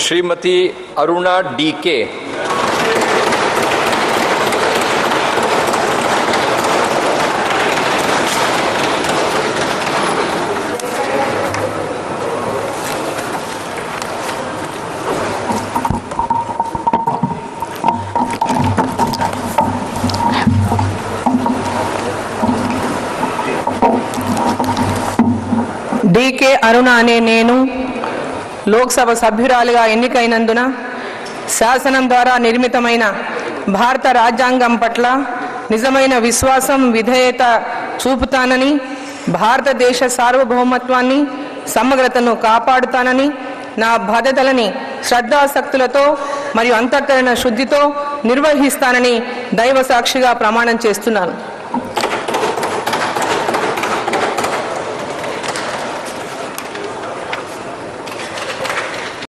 Shrimati Aruna DK, DK అరుణ అనే నేను లోక్సభ సభ్యురాలిగా ఎన్నికైనందున శాసనం ద్వారా నిర్మితమైన భారత రాజ్యాంగం పట్ల నిజమైన విశ్వాసం విధేయత చూపుతానని, భారతదేశ సార్వభౌమత్వాన్ని సమగ్రతను కాపాడుతానని, నా బాధ్యతలని శ్రద్ధాసక్తులతో మరియు అంతఃకరణ శుద్ధితో నిర్వహిస్తానని దైవ సాక్షిగా ప్రమాణం చేస్తున్నాను.